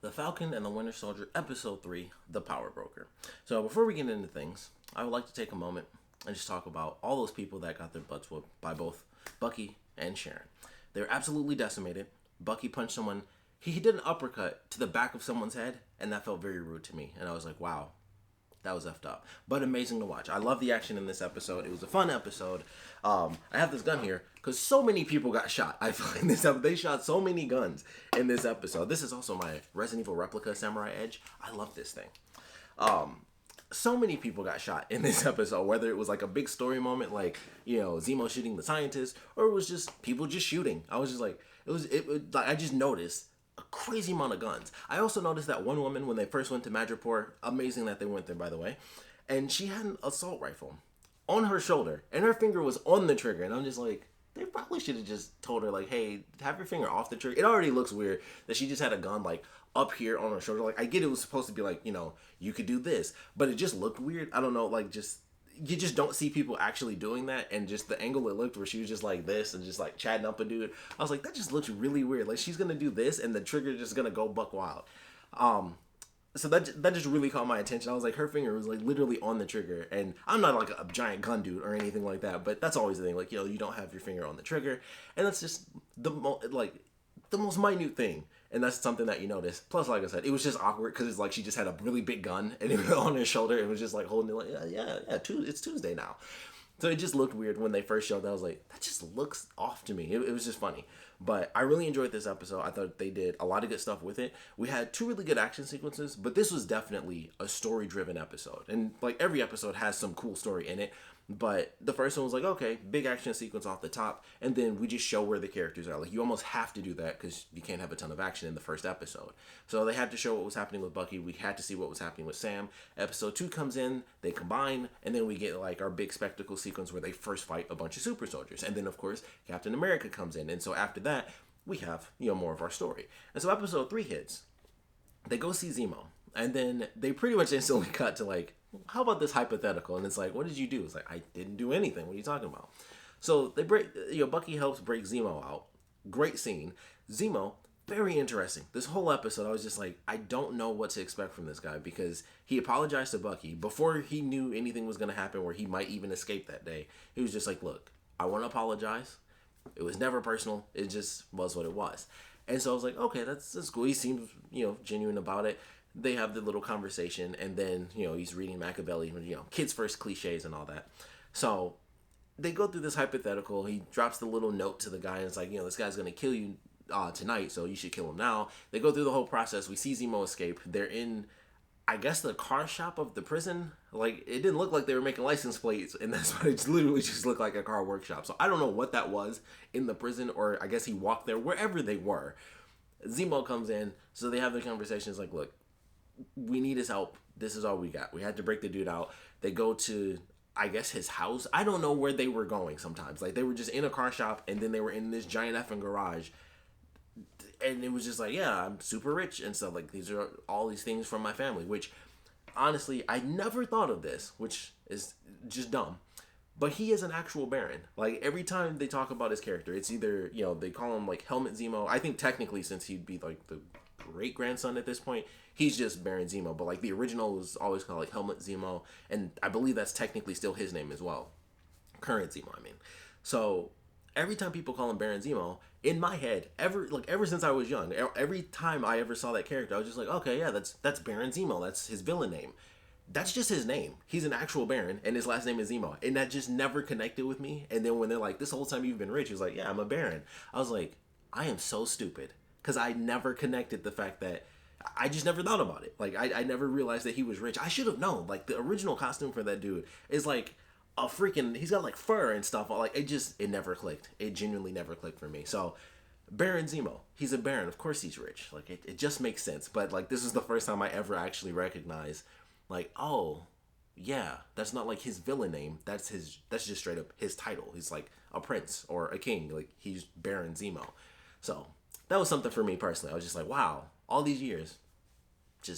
The Falcon and the Winter Soldier, Episode 3, The Power Broker. So, before we get into things, I would like to take a moment and just talk about all those people that got their butts whooped by both Bucky and Sharon. They were absolutely decimated. Bucky punched someone. He did an uppercut to the back of someone's head, and that felt very rude to me. And I was like, wow, that was effed up, but amazing to watch. I love the action in this episode. It was a fun episode. I have this gun here because so many people got shot. I feel like they shot so many guns in this episode. This is also my Resident Evil replica Samurai Edge. I love this thing. So many people got shot in this episode, whether it was like a big story moment, like, Zemo shooting the scientist, or it was just people just shooting. I was just like, I just noticed a crazy amount of guns. I also noticed that one woman, when they first went to Madripoor, amazing that they went there, by the way, and she had an assault rifle on her shoulder, and her finger was on the trigger, and I'm just like, they probably should have just told her, like, hey, have your finger off the trigger. It already looks weird that she just had a gun, like, up here on her shoulder. Like, I get it was supposed to be, like, you could do this, but it just looked weird. I don't know, like, you just don't see people actually doing that, and just the angle it looked where she was just like this and just like chatting up a dude. I was like, that just looks really weird. Like, she's gonna do this and the trigger just gonna go buck wild. So that just really caught my attention. I was like, her finger was like literally on the trigger, and I'm not like a giant gun dude or anything like that, but that's always the thing. Like, you don't have your finger on the trigger, and that's just the most minute thing. And that's something that you notice. Plus, like I said, it was just awkward because it's like she just had a really big gun and it was on her shoulder. It was just like holding it like, it's Tuesday now. So it just looked weird when they first showed that. I was like, that just looks off to me. It was just funny. But I really enjoyed this episode. I thought they did a lot of good stuff with it. We had 2 really good action sequences, but this was definitely a story-driven episode. And like every episode has some cool story in it. But the first one was like, okay, big action sequence off the top, and then we just show where the characters are. Like, you almost have to do that because you can't have a ton of action in the first episode. So they had to show what was happening with Bucky. We had to see what was happening with Sam. Episode 2 comes in, they combine, and then we get like our big spectacle sequence where they first fight a bunch of super soldiers. And then, of course, Captain America comes in. And so after that, we have, more of our story. And so episode 3 hits. They go see Zemo. And then they pretty much instantly cut to like, how about this hypothetical? And it's like, what did you do? It's like, I didn't do anything. What are you talking about? So they Bucky helps break Zemo out. Great scene. Zemo, very interesting. This whole episode, I was just like, I don't know what to expect from this guy, because he apologized to Bucky before he knew anything was going to happen where he might even escape that day. He was just like, look, I want to apologize. It was never personal. It just was what it was. And so I was like, okay, that's cool. He seems, genuine about it. They have the little conversation, and then, he's reading Machiavelli, kids' first cliches and all that. So they go through this hypothetical. He drops the little note to the guy, and it's like, this guy's going to kill you tonight, so you should kill him now. They go through the whole process. We see Zemo escape. They're in, I guess, the car shop of the prison. Like, it didn't look like they were making license plates, and that's why it literally just looked like a car workshop. So I don't know what that was in the prison, or I guess he walked there, wherever they were. Zemo comes in, so they have the conversation. It's like, look, we need his help. This is all we got. We had to break the dude out. They go to, I guess, his house. I don't know where they were going sometimes. Like, they were just in a car shop, and then they were in this giant effing garage. And it was just like, yeah, I'm super rich and stuff. Like, these are all these things from my family, which, honestly, I never thought of this, which is just dumb. But he is an actual Baron. Like, every time they talk about his character, it's either, they call him, like, Helmet Zemo. I think technically, since he'd be, like, the great-grandson at this point, he's just Baron Zemo. But, like, the original was always called, like, Helmet Zemo. And I believe that's technically still his name as well. Current Zemo, I mean. So every time people call him Baron Zemo, in my head, ever since I was young, every time I ever saw that character, I was just like, okay, yeah, that's Baron Zemo. That's his villain name. That's just his name. He's an actual Baron, and his last name is Zemo. And that just never connected with me. And then when they're like, this whole time you've been rich, he was like, yeah, I'm a Baron. I was like, I am so stupid. Because I never connected the fact that, I just never thought about it. Like, I never realized that he was rich. I should have known. Like, the original costume for that dude is like a freaking, he's got like fur and stuff. Like, it never clicked. It genuinely never clicked for me. So, Baron Zemo, he's a Baron. Of course he's rich. Like, it just makes sense. But, like, this is the first time I ever actually recognized, like, oh, yeah, that's not like his villain name. That's just straight up his title. He's like a prince or a king. Like, he's Baron Zemo. So that was something for me personally. I was just like, wow, all these years,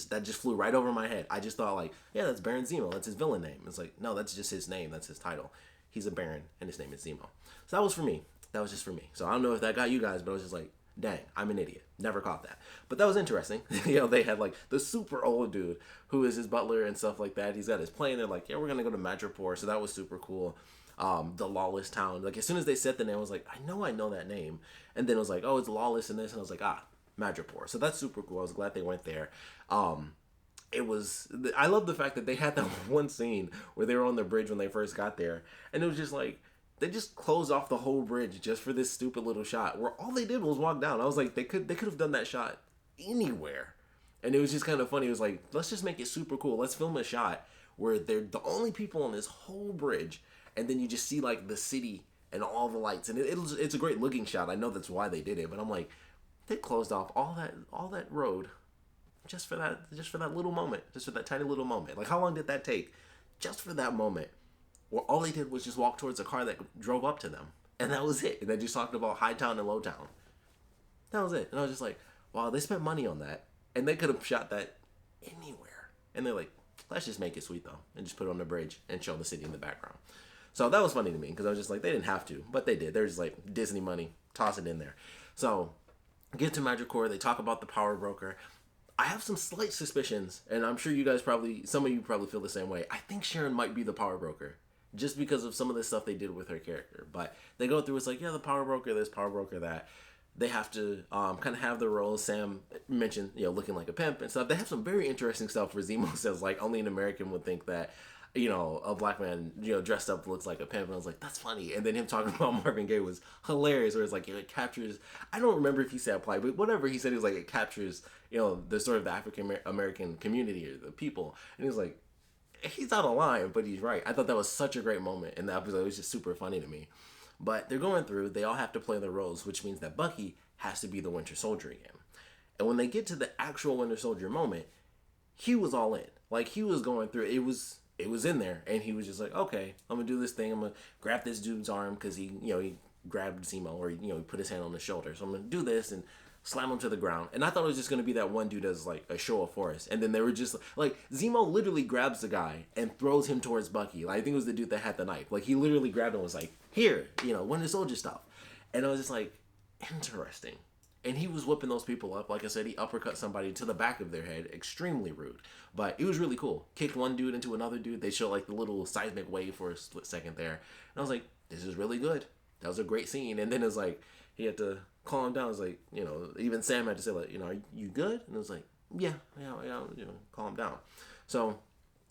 that just flew right over my head. I just thought, like, yeah, that's Baron Zemo. That's his villain name. It's like, no, that's just his name. That's his title. He's a Baron, and his name is Zemo. So that was for me. That was just for me. So I don't know if that got you guys, but I was just like, Dang, I'm an idiot. Never caught that. But that was interesting. You know, they had like the super old dude who is his butler and stuff like that. He's got his plane. They're like, yeah, we're gonna go to Madripoor. So that was super cool. The lawless town. Like as soon as they said the name, I was like, I know that name. And then it was like, oh, it's lawless in this, and I was like, Madripoor. So that's super cool. I was glad they went there. It was. I love the fact that they had that one scene where they were on the bridge when they first got there, and it was just like they just closed off the whole bridge just for this stupid little shot where all they did was walk down. I was like, they could have done that shot anywhere, and it was just kind of funny. It was like, let's just make it super cool. Let's film a shot where they're the only people on this whole bridge, and then you just see like the city and all the lights, and it's a great looking shot. I know that's why they did it, but I'm like, they closed off all that road just for that little moment, just for that tiny little moment. Like how long did that take? Just for that moment. Well, all they did was just walk towards a car that drove up to them. And that was it. And they just talked about high town and low town. That was it. And I was just like, wow, they spent money on that. And they could have shot that anywhere. And they're like, let's just make it sweet though. And just put it on the bridge and show the city in the background. So that was funny to me because I was just like, they didn't have to. But they did. They're just like, Disney money, toss it in there. So get to Madripoor. They talk about the power broker. I have some slight suspicions. And I'm sure you guys some of you probably feel the same way. I think Sharon might be the power broker. Just because of some of the stuff they did with her character. But they go through, it's like, yeah, the power broker, this power broker, that. They have to kind of have their roles. Sam mentioned, looking like a pimp and stuff. They have some very interesting stuff where Zemo says, like, only an American would think that, a black man, dressed up looks like a pimp. And I was like, that's funny. And then him talking about Marvin Gaye was hilarious, where it's like, it captures, I don't remember if he said plight, but whatever he said, he was like, it captures, the sort of the African American community or the people. And he was like, he's out of line, but he's right. I thought that was such a great moment in the episode. It was just super funny to me. But they're going through, they all have to play their roles, which means that Bucky has to be the Winter Soldier again. And when they get to the actual Winter Soldier moment, he was all in. Like, he was going through, it was in there, and he was just like, okay, I'm gonna do this thing, I'm gonna grab this dude's arm, because he grabbed Zemo, or, he put his hand on his shoulder, so I'm gonna do this, and slam him to the ground. And I thought it was just going to be that one dude as like a show of force. And then they were just like, Zemo literally grabs the guy and throws him towards Bucky. Like, I think it was the dude that had the knife. Like, he literally grabbed him and was like, here, Winter Soldier stuff. And I was just like, interesting. And he was whipping those people up. Like I said, he uppercut somebody to the back of their head. Extremely rude. But it was really cool. Kicked one dude into another dude. They showed like the little seismic wave for a split second there. And I was like, this is really good. That was a great scene. And then it's like, he had to calm down. It's like, even Sam had to say, like, are you good? And it was like, yeah, calm down. So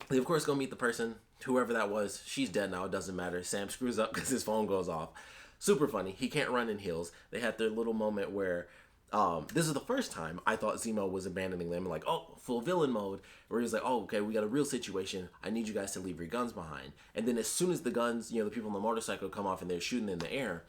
they, of course, go meet the person, whoever that was. She's dead now. It doesn't matter. Sam screws up because his phone goes off. Super funny. He can't run in heels. They had their little moment where this is the first time I thought Zemo was abandoning them. Like, oh, full villain mode. Where he's like, oh, okay, we got a real situation. I need you guys to leave your guns behind. And then as soon as the guns, the people on the motorcycle come off and they're shooting in the air,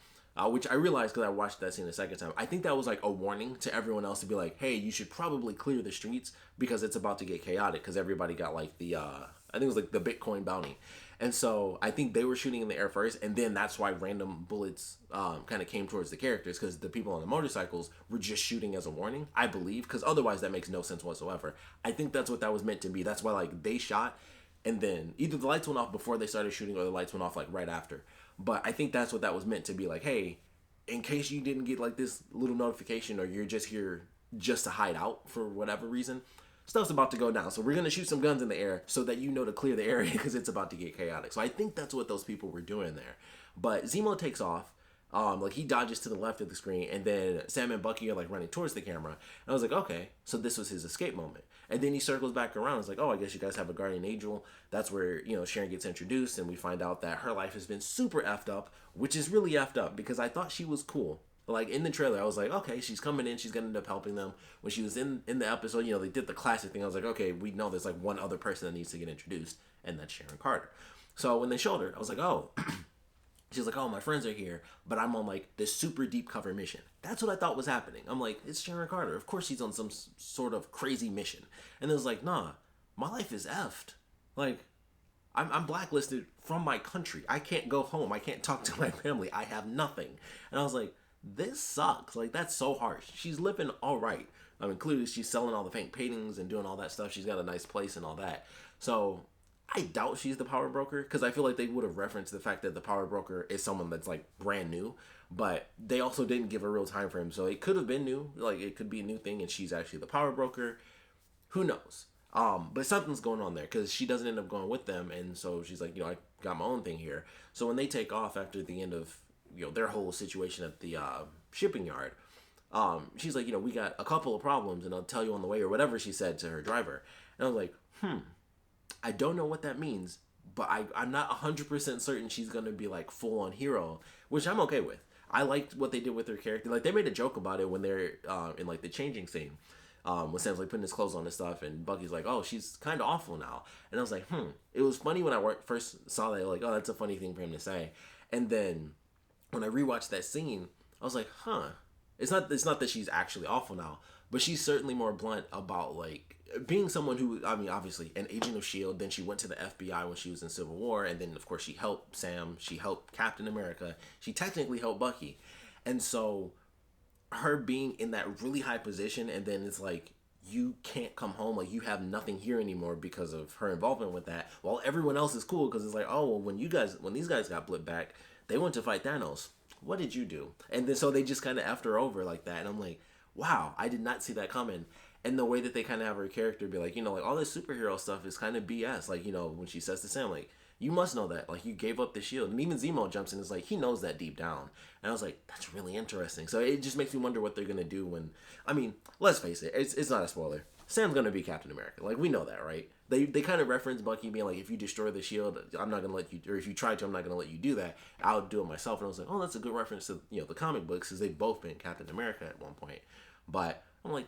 which I realized because I watched that scene a second time. I think that was like a warning to everyone else to be like, hey, you should probably clear the streets because it's about to get chaotic, because everybody got like the, I think it was like the Bitcoin bounty. And so I think they were shooting in the air first, and then that's why random bullets kind of came towards the characters, because the people on the motorcycles were just shooting as a warning, I believe, because otherwise that makes no sense whatsoever. I think that's what that was meant to be. That's why like they shot, and then either the lights went off before they started shooting or the lights went off like right after. But I think that's what that was meant to be, like, hey, in case you didn't get like this little notification, or you're just here just to hide out for whatever reason, stuff's about to go down. So we're going to shoot some guns in the air so that to clear the area because it's about to get chaotic. So I think that's what those people were doing there. But Zemo takes off. Like, he dodges to the left of the screen, and then Sam and Bucky are like running towards the camera. And I was like, okay, so this was his escape moment. And then he circles back around. It's like, oh, I guess you guys have a guardian angel. That's where, Sharon gets introduced, and we find out that her life has been super effed up, which is really effed up because I thought she was cool. Like, in the trailer, I was like, okay, she's coming in, she's gonna end up helping them. When she was in the episode, they did the classic thing. I was like, okay, we know there's like one other person that needs to get introduced, and that's Sharon Carter. So when they showed her, I was like, oh. She's like, oh, my friends are here, but I'm on like this super deep cover mission. That's what I thought was happening. I'm like, it's Sharon Carter. Of course she's on some sort of crazy mission. And it was like, nah, my life is effed. Like, I'm blacklisted from my country. I can't go home. I can't talk to my family. I have nothing. And I was like, this sucks. Like, that's so harsh. She's living all right. I mean, clearly she's selling all the fake paintings and doing all that stuff. She's got a nice place and all that. So I doubt she's the power broker, because I feel like they would have referenced the fact that the power broker is someone that's like brand new. but they also didn't give a real time frame. So it could have been new, like it could be a new thing, and she's actually the power broker. Who knows? But something's going on there because she doesn't end up going with them, and so she's like, I got my own thing here. So when they take off after the end of their whole situation at the shipping yard, she's like, we got a couple of problems, and I'll tell you on the way, or whatever she said to her driver. And I was like, I don't know what that means, but I'm not 100% certain she's gonna be like full on hero, which I'm okay with. I liked what they did with her character. Like they made a joke about it when they're in like the changing scene. When Sam's like putting his clothes on and stuff, and Bucky's like, "Oh, she's kind of awful now." And I was like, It was funny when I first saw that. Like, oh, that's a funny thing for him to say. And then when I rewatched that scene, I was like, It's not that she's actually awful now, but she's certainly more blunt about like being someone who, I mean, obviously an agent of S.H.I.E.L.D. Then she went to the FBI when she was in Civil War, and then of course she helped Sam. She helped Captain America. She technically helped Bucky, and so her being in that really high position, and then it's like you can't come home, like you have nothing here anymore because of her involvement with that, while everyone else is cool because it's like, oh well, when these guys got blipped back, they went to fight Thanos. What did you do? And then so they just kind of effed her over like that, and I'm like, wow, I did not see that coming. And the way that they kind of have her character be like, like all this superhero stuff is kind of BS. Like, when she says to Sam, like, you must know that, like, you gave up the shield. And even Zemo jumps in and is like, he knows that deep down. And I was like, that's really interesting. So it just makes me wonder what they're going to do when, I mean, let's face it, it's not a spoiler. Sam's going to be Captain America. Like, we know that, right? They kind of reference Bucky being like, if you destroy the shield, I'm not going to let you, or if you try to, I'm not going to let you do that. I'll do it myself. And I was like, oh, that's a good reference to, the comic books, because they've both been Captain America at one point. But I'm like,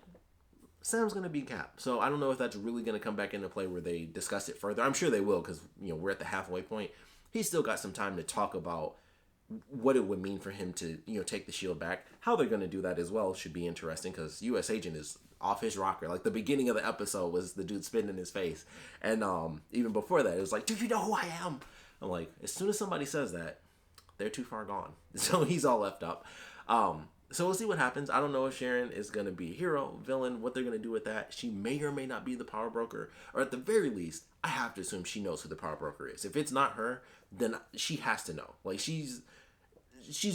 Sam's going to be Cap. So I don't know if that's really going to come back into play where they discuss it further. I'm sure they will because, we're at the halfway point. He's still got some time to talk about what it would mean for him to, take the shield back. How they're going to do that as well should be interesting because U.S. Agent is off his rocker. Like the beginning of the episode was the dude spitting in his face. And even before that, it was like, do you know who I am? I'm like, as soon as somebody says that, they're too far gone. So he's all left up. So we'll see what happens. I don't know if Sharon is going to be a hero, villain, what they're going to do with that. She may or may not be the power broker. Or at the very least, I have to assume she knows who the power broker is. If it's not her, then she has to know. Like, she's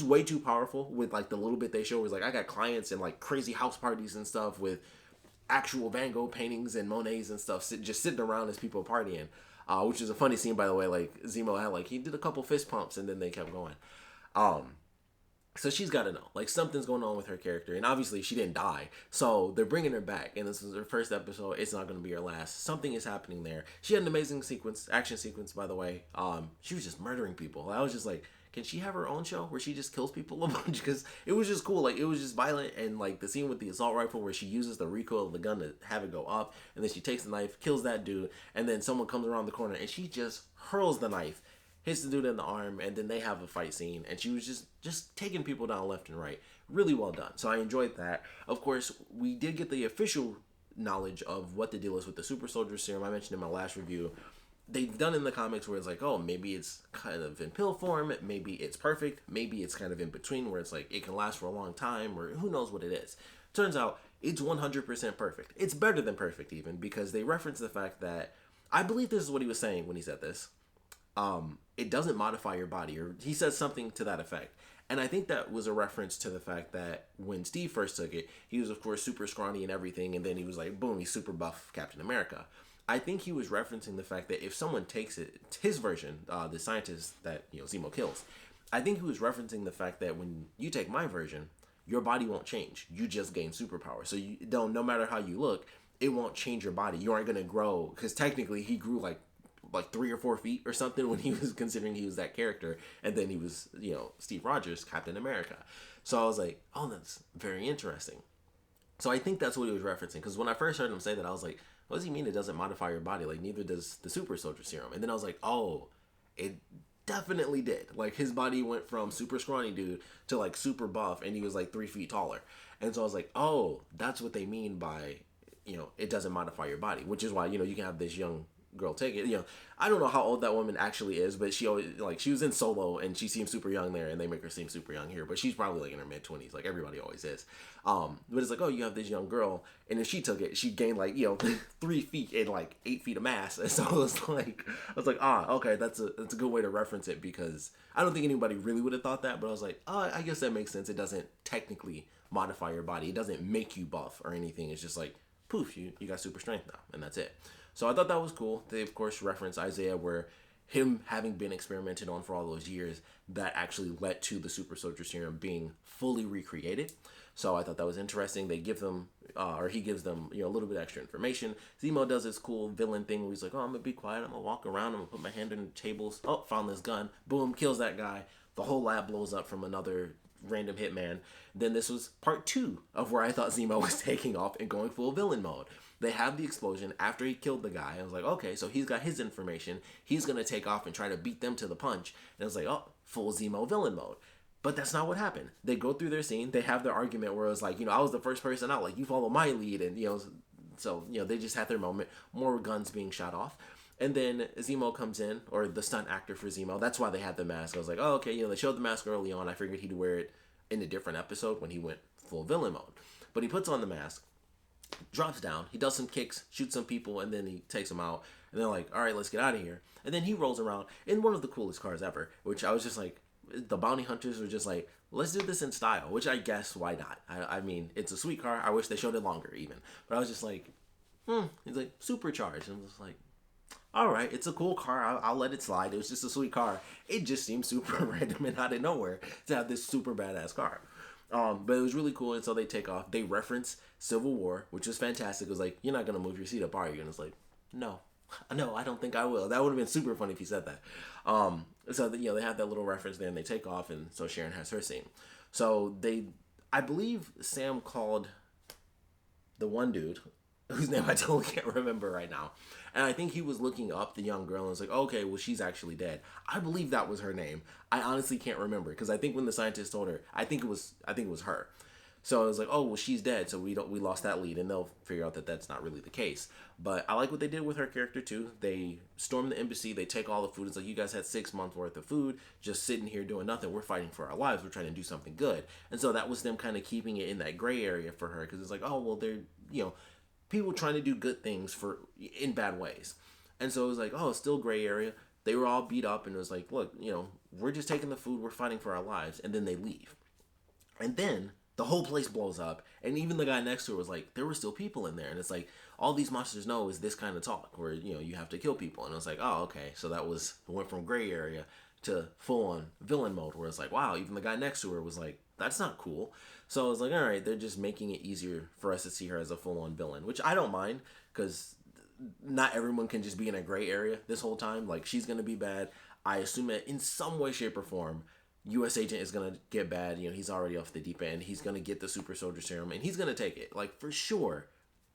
way too powerful with, like, the little bit they show. Is like, I got clients and, like, crazy house parties and stuff with actual Van Gogh paintings and Monets and stuff just sitting around as people partying. Which is a funny scene, by the way. Like, Zemo had, like, he did a couple fist pumps and then they kept going. So she's got to know, like, something's going on with her character, and obviously she didn't die, so they're bringing her back, and this is her first episode. It's not going to be her last. Something is happening there. She had an amazing action sequence, by the way. She was just murdering people. I was just like, can she have her own show where she just kills people a bunch? Because it was just cool. Like, it was just violent, and like the scene with the assault rifle where she uses the recoil of the gun to have it go up, and then she takes the knife, kills that dude, and then someone comes around the corner and she just hurls the knife, hits the dude in the arm, and then they have a fight scene, and she was just taking people down left and right. Really well done. So I enjoyed that. Of course, we did get the official knowledge of what the deal is with the super soldier serum. I mentioned in my last review, they've done in the comics where it's like, oh, maybe it's kind of in pill form, maybe it's perfect, maybe it's kind of in between where it's like it can last for a long time, or who knows what it is. Turns out it's 100% perfect. It's better than perfect even, because they reference the fact that, I believe this is what he was saying when he said this, it doesn't modify your body, or he says something to that effect. And I think that was a reference to the fact that when Steve first took it, he was of course super scrawny and everything, and then he was like, boom, he's super buff Captain America. I think he was referencing the fact that if someone takes it, his version, the scientist that Zemo kills, I think he was referencing the fact that when you take my version, your body won't change. You just gain superpower. So you don't, no matter how you look, it won't change your body. You aren't gonna grow, because technically he grew like 3 or 4 feet or something when he was considering he was that character, and then he was Steve Rogers, Captain America. So I was like, oh, that's very interesting. So I think that's what he was referencing, because when I first heard him say that, I was like, what does he mean it doesn't modify your body? Like, neither does the super soldier serum. And then I was like, oh, it definitely did. Like, his body went from super scrawny dude to like super buff, and he was like 3 feet taller. And so I was like, oh, that's what they mean by it doesn't modify your body, which is why you can have this young girl take it. I don't know how old that woman actually is, but she always, like, she was in Solo and she seems super young there, and they make her seem super young here, but she's probably like in her mid-20s, like everybody always is. But it's like, oh, you have this young girl, and if she took it, she gained like 3 feet and like 8 feet of mass. And so I was like, okay, that's a good way to reference it, because I don't think anybody really would have thought that, but I was like, oh, I guess that makes sense. It doesn't technically modify your body. It doesn't make you buff or anything. It's just like, poof, you got super strength now, and that's it. So I thought that was cool. They, of course, reference Isaiah, where him having been experimented on for all those years, that actually led to the super soldier serum being fully recreated. So I thought that was interesting. They give them, or he gives them, a little bit extra information. Zemo does this cool villain thing where he's like, oh, I'm going to be quiet. I'm going to walk around. I'm going to put my hand on the tables. Oh, found this gun. Boom, kills that guy. The whole lab blows up from another random hitman. Then this was part 2 of where I thought Zemo was taking off and going full villain mode. They have the explosion after he killed the guy. I was like, okay, so he's got his information. He's going to take off and try to beat them to the punch. And I was like, oh, full Zemo villain mode. But that's not what happened. They go through their scene. They have their argument where it was like, I was the first person out. Like, you follow my lead. And, so, they just had their moment. More guns being shot off. And then Zemo comes in, or the stunt actor for Zemo. That's why they had the mask. I was like, oh, okay, they showed the mask early on. I figured he'd wear it in a different episode when he went full villain mode. But he puts on the mask, drops down, he does some kicks, shoots some people, and then he takes them out. And they're like, all right, let's get out of here. And then he rolls around in one of the coolest cars ever, which I was just like, the bounty hunters were just like, let's do this in style, which I guess, why not? I mean, it's a sweet car. I wish they showed it longer even. But I was just like, he's like, supercharged. And I was like, all right, it's a cool car. I'll let it slide. It was just a sweet car. It just seemed super random and out of nowhere to have this super badass car. But it was really cool. And so they take off. They reference Civil War, which was fantastic. It was like, you're not going to move your seat up, are you? And it's like, no, I don't think I will. That would have been super funny if he said that. So they have that little reference there, and they take off. And so Sharon has her scene. So I believe Sam called the one dude, whose name I totally can't remember right now. And I think he was looking up the young girl and was like, okay, well, she's actually dead. I believe that was her name. I honestly can't remember, because I think when the scientist told her, I think it was her. So I was like, oh, well, she's dead. So we lost that lead, and they'll figure out that that's not really the case. But I like what they did with her character too. They storm the embassy. They take all the food. It's like, you guys had 6 months worth of food just sitting here doing nothing. We're fighting for our lives. We're trying to do something good. And so that was them kind of keeping it in that gray area for her, because it's like, oh, well, they're, people trying to do good things in bad ways. And so it was like, oh, it's still gray area. They were all beat up, and it was like, look, we're just taking the food. We're fighting for our lives. And then they leave. And then the whole place blows up. And even the guy next to her was like, there were still people in there. And it's like, all these monsters know is this kind of talk where, you have to kill people. And it was like, oh, okay. So went from gray area to full on villain mode, where it's like, wow, even the guy next to her was like, that's not cool. So I was like, all right, they're just making it easier for us to see her as a full on villain, which I don't mind, because not everyone can just be in a gray area this whole time. Like, she's going to be bad. I assume that in some way, shape, or form, U.S. agent is going to get bad. He's already off the deep end. He's going to get the super soldier serum, and he's going to take it. Like, for sure,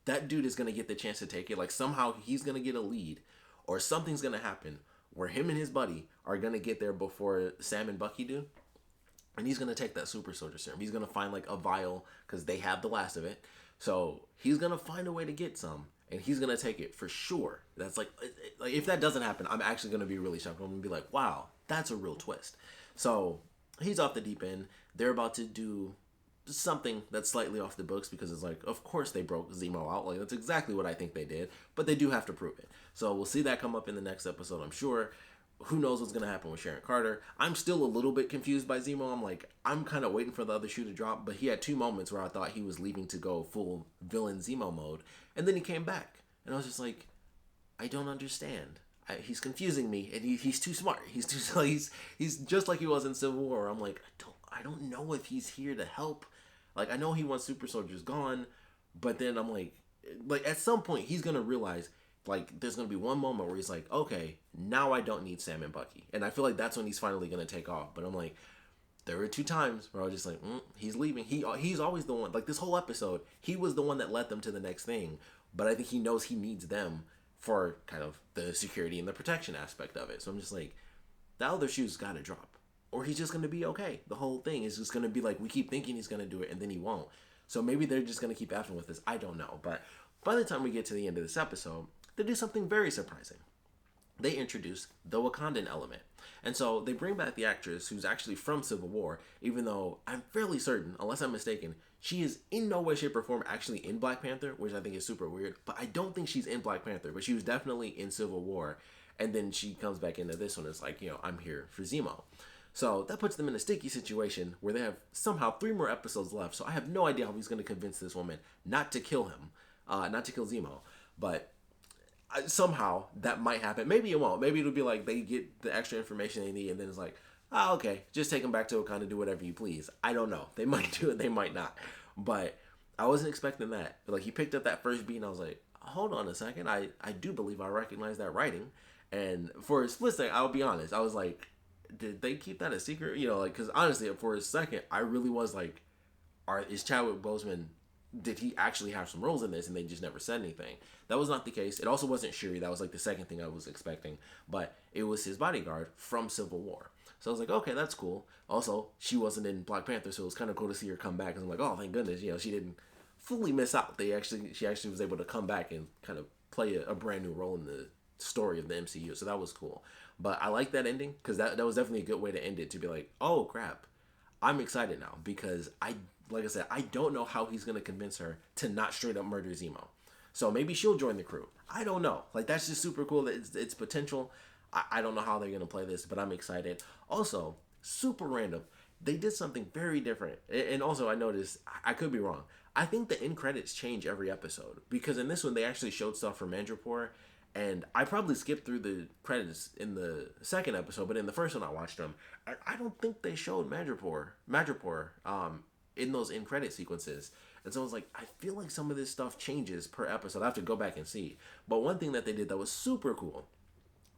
that dude is going to get the chance to take it. Like, somehow he's going to get a lead, or something's going to happen where him and his buddy are going to get there before Sam and Bucky do. And he's going to take that super soldier serum. He's going to find like a vial, because they have the last of it. So he's going to find a way to get some, and he's going to take it for sure. That's like if that doesn't happen, I'm actually going to be really shocked. I'm going to be like, wow, that's a real twist. So he's off the deep end. They're about to do something that's slightly off the books, because it's like, of course they broke Zemo out. Like, that's exactly what I think they did, but they do have to prove it. So we'll see that come up in the next episode, I'm sure. Who knows what's going to happen with Sharon Carter. I'm still a little bit confused by Zemo. I'm kind of waiting for the other shoe to drop, but he had 2 moments where I thought he was leaving to go full villain Zemo mode, and then he came back, and I was just like, I don't understand. He's confusing me, and he's too smart. He's just like he was in Civil War. I'm like, I don't know if he's here to help. Like, I know he wants super soldiers gone, but then I'm like at some point he's gonna realize, like, there's going to be one moment where he's like, okay, now I don't need Sam and Bucky. And I feel like that's when he's finally going to take off. But I'm like, there were 2 times where I was just like, he's leaving. He's always the one, like this whole episode, he was the one that led them to the next thing. But I think he knows he needs them for kind of the security and the protection aspect of it. So I'm just like, the other shoe's got to drop. Or he's just going to be okay. The whole thing is just going to be like, we keep thinking he's going to do it, and then he won't. So maybe they're just going to keep effing with this. I don't know. But by the time we get to the end of this episode, they do something very surprising. they introduce the Wakandan element. And so they bring back the actress who's actually from Civil War, even though I'm fairly certain, unless I'm mistaken, she is in no way, shape, or form actually in Black Panther, which I think is super weird. But I don't think she's in Black Panther, but she was definitely in Civil War. And then she comes back into this one. It's like, I'm here for Zemo. So that puts them in a sticky situation where they have somehow 3 more episodes left. So I have no idea how he's going to convince this woman not to kill him, not to kill Zemo. But somehow that might happen. Maybe it won't. Maybe it'll be like they get the extra information they need, and then it's like, oh, okay, just take him back to Wakanda, do whatever you please. I don't know. They might do it, they might not. But I wasn't expecting that. Like, he picked up that first beat, and I was like, hold on a second. I do believe I recognize that writing. And for a split second, I'll be honest, I was like, did they keep that a secret? Because honestly, for a second, I really was like, is Chadwick Boseman, did he actually have some roles in this and they just never said anything? That was not the case. It also wasn't Shuri. That was like the second thing I was expecting. But it was his bodyguard from Civil War. So I was like, okay, that's cool. Also, she wasn't in Black Panther, so it was kind of cool to see her come back. Because I'm like, oh, thank goodness, she didn't fully miss out. She actually was able to come back and kind of play a brand new role in the story of the MCU. So that was cool. But I like that ending because that was definitely a good way to end it, to be like, oh crap, I'm excited now because like I said, I don't know how he's going to convince her to not straight up murder Zemo. So maybe she'll join the crew. I don't know. Like, that's just super cool. It's potential. I don't know how they're going to play this, but I'm excited. Also, super random. They did something very different. And also, I noticed, I could be wrong, I think the end credits change every episode. Because in this one, they actually showed stuff from Madripoor. And I probably skipped through the credits in the second episode, but in the first one I watched them, I don't think they showed Madripoor, in those end credit sequences. And so I was like, I feel like some of this stuff changes per episode. I have to go back and see. But one thing that they did that was super cool,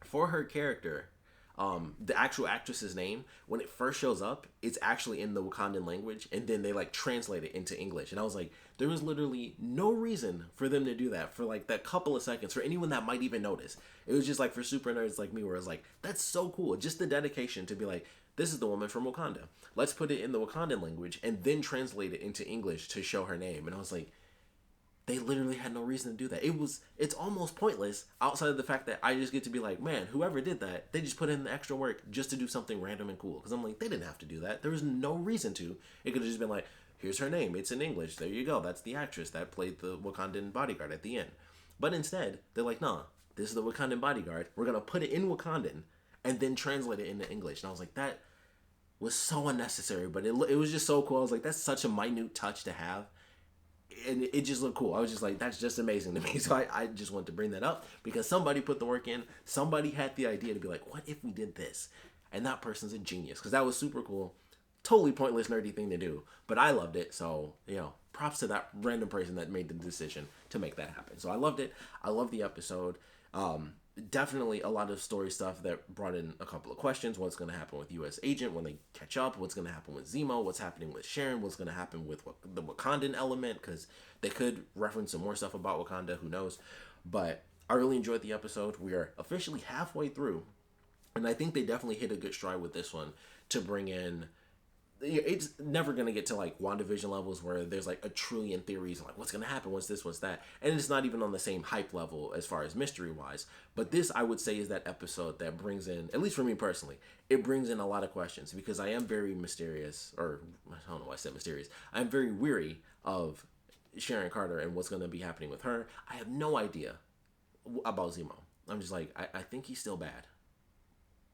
for her character, the actual actress's name, when it first shows up, it's actually in the Wakandan language, and then they like translate it into English. And I was like, there was literally no reason for them to do that for like that couple of seconds, for anyone that might even notice. It was just like for super nerds like me, where it's like, that's so cool. Just the dedication to be like, this is the woman from Wakanda. Let's put it in the Wakandan language and then translate it into English to show her name. And I was like, they literally had no reason to do that. It's almost pointless outside of the fact that I just get to be like, man, whoever did that, they just put in the extra work just to do something random and cool. Because I'm like, they didn't have to do that. There was no reason to. It could have just been like, here's her name. It's in English. There you go. That's the actress that played the Wakandan bodyguard at the end. But instead, they're like, nah, this is the Wakandan bodyguard. We're going to put it in Wakandan and then translate it into English. And I was like, that was so unnecessary. But it was just so cool. I was like, that's such a minute touch to have. And it just looked cool. I was just like, that's just amazing to me. So I just wanted to bring that up because somebody put the work in. Somebody had the idea to be like, what if we did this? And that person's a genius, because that was super cool. Totally pointless, nerdy thing to do. But I loved it. So, props to that random person that made the decision to make that happen. So I loved it. I loved the episode. Definitely a lot of story stuff that brought in a couple of questions. What's going to happen with U.S. Agent when they catch up? What's going to happen with Zemo? What's happening with Sharon? What's going to happen with the Wakandan element? Because they could reference some more stuff about Wakanda. Who knows? But I really enjoyed the episode. We are officially halfway through. And I think they definitely hit a good stride with this one to bring in... It's never going to get to like WandaVision levels where there's like a trillion theories like what's going to happen, what's this, what's that, and it's not even on the same hype level as far as mystery wise. But this, I would say, is that episode that brings in, at least for me personally, it brings in a lot of questions, because I am very mysterious, or I don't know why I said mysterious, I'm very weary of Sharon Carter and what's going to be happening with her. I have no idea about Zemo. I'm just like, I think he's still bad,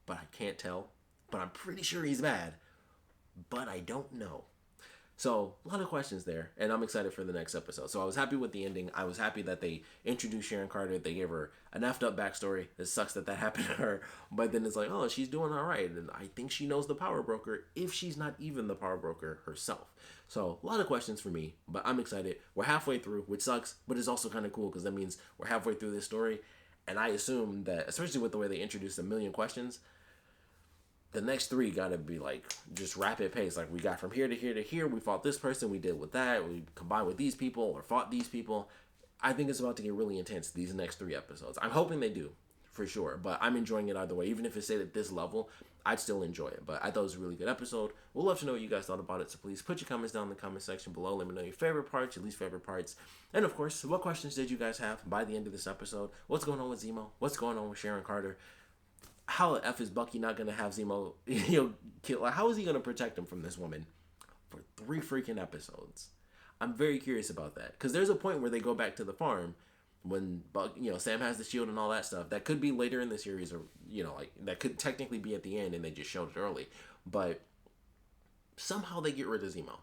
but I can't tell, but I'm pretty sure he's bad, but I don't know. So a lot of questions there, and I'm excited for the next episode. So I was happy with the ending. I was happy that they introduced Sharon Carter. They gave her an effed up backstory. It sucks that happened to her, but then it's like, oh, she's doing all right, and I think she knows the power broker, if she's not even the power broker herself. So a lot of questions for me, but I'm excited. We're halfway through, which sucks, but it's also kind of cool because that means we're halfway through this story, and I assume that, especially with the way they introduced a million questions, the next 3 gotta be like just rapid pace. Like, we got from here to here to here. We fought this person. We did with that. We combined with these people or fought these people. I think it's about to get really intense these next 3 episodes. I'm hoping they do. for sure. But I'm enjoying it either way. Even if it stayed at this level, I'd still enjoy it. But I thought it was a really good episode. We'll love to know what you guys thought about it. So please put your comments down in the comment section below. Let me know your favorite parts, your least favorite parts. And of course, what questions did you guys have by the end of this episode? What's going on with Zemo? What's going on with Sharon Carter? How the F is Bucky not going to have Zemo, kill? Like, how is he going to protect him from this woman for 3 freaking episodes? I'm very curious about that. Because there's a point where they go back to the farm when Sam has the shield and all that stuff. That could be later in the series, or like that could technically be at the end and they just showed it early. But somehow they get rid of Zemo,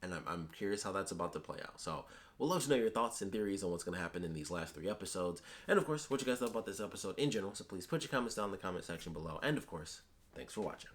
and I'm curious how that's about to play out. So we'll love to know your thoughts and theories on what's going to happen in these last 3 episodes, and of course what you guys thought about this episode in general. So please put your comments down in the comment section below, and of course thanks for watching.